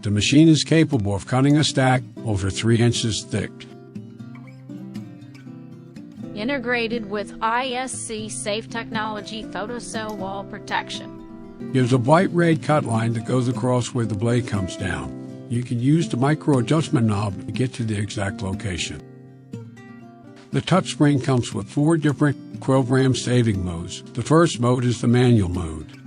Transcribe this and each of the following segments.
The machine is capable of cutting a stack over 3 inches thick. Integrated with ISC Safe Technology photocell wall protection. There's a bright red cut line that goes across where the blade comes down. You can use the micro adjustment knob to get to the exact location. The touchscreen comes with 4 different program saving modes. The first mode is the manual mode.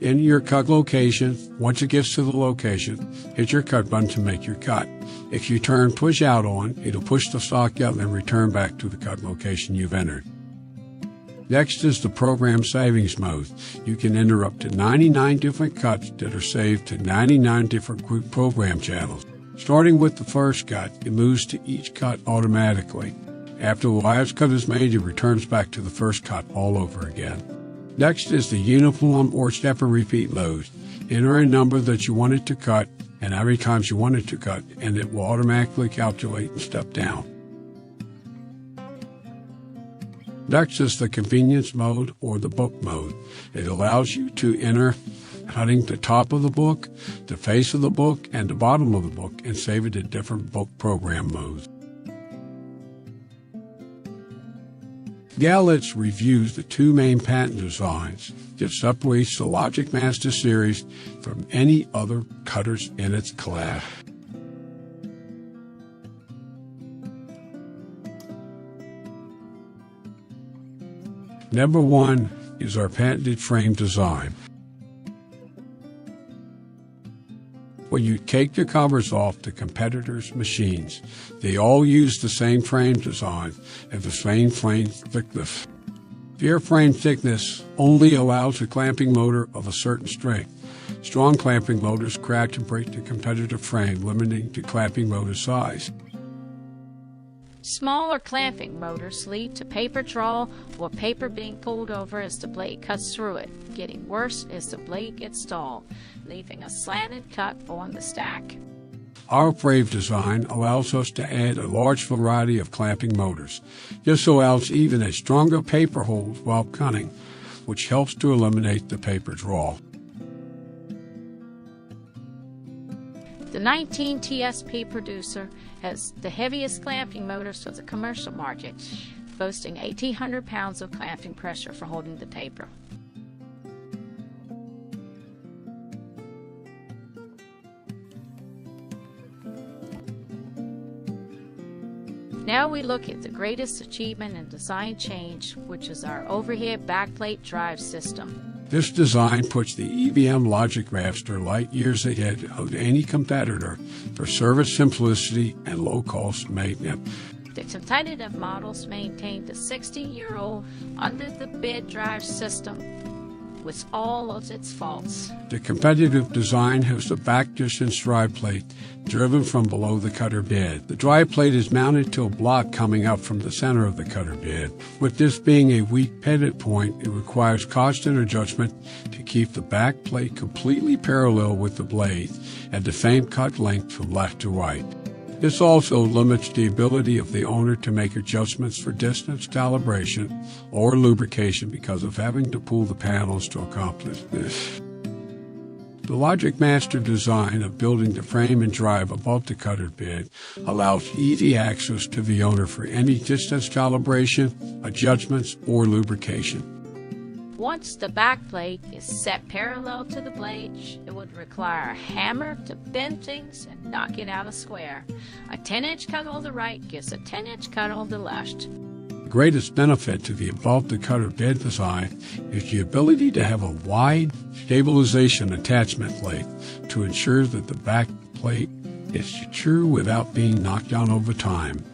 In your cut location, once it gets to the location, hit your cut button to make your cut. If you turn push out on, it'll push the stock out and return back to the cut location you've entered. Next is the program savings mode. You can enter up to 99 different cuts that are saved to 99 different group program channels. Starting with the first cut, it moves to each cut automatically. After the last cut is made, it returns back to the first cut all over again. Next is the uniform or step and repeat mode. Enter a number that you want it to cut and how many times you want it to cut, and it will automatically calculate and step down. Next is the convenience mode or the book mode. It allows you to enter cutting the top of the book, the face of the book, and the bottom of the book, and save it in different book program modes. Galitz reviews the 2 main patent designs that separates the Logic Master series from any other cutters in its class. Number 1 is our patented frame design. When you take the covers off the competitors' machines, they all use the same frame design and the same frame thickness. The airframe thickness only allows a clamping motor of a certain strength. Strong clamping motors crack and break the competitor frame, limiting the clamping motor size. Smaller clamping motors lead to paper draw or paper being pulled over as the blade cuts through it, getting worse as the blade gets dull, leaving a slanted cut on the stack. Our frame design allows us to add a large variety of clamping motors. This allows even a stronger paper hold while cutting, which helps to eliminate the paper draw. The 19 TSP Producer has the heaviest clamping motors for the commercial market, boasting 1,800 pounds of clamping pressure for holding the paper. Now we look at the greatest achievement in design change, which is our overhead backplate drive system. This design puts the EBM Logic Master light years ahead of any competitor for service simplicity and low-cost maintenance. The competitive models maintain the 60-year-old under-the-bed drive system with all of its faults. The competitive design has a back distance drive plate driven from below the cutter bed. The drive plate is mounted to a block coming up from the center of the cutter bed. With this being a weak pivot point, it requires constant adjustment to keep the back plate completely parallel with the blade at the same cut length from left to right. This also limits the ability of the owner to make adjustments for distance calibration or lubrication because of having to pull the panels to accomplish this. The Logic Master design of building the frame and drive above the cutter bed allows easy access to the owner for any distance calibration, adjustments, or lubrication. Once the backplate is set parallel to the blade, it would require a hammer to bend things and knock it out of square. A 10-inch cut on the right gives a 10-inch cut on the left. The greatest benefit to the above-the-cutter bed design is the ability to have a wide stabilization attachment plate to ensure that the back plate is secure without being knocked down over time.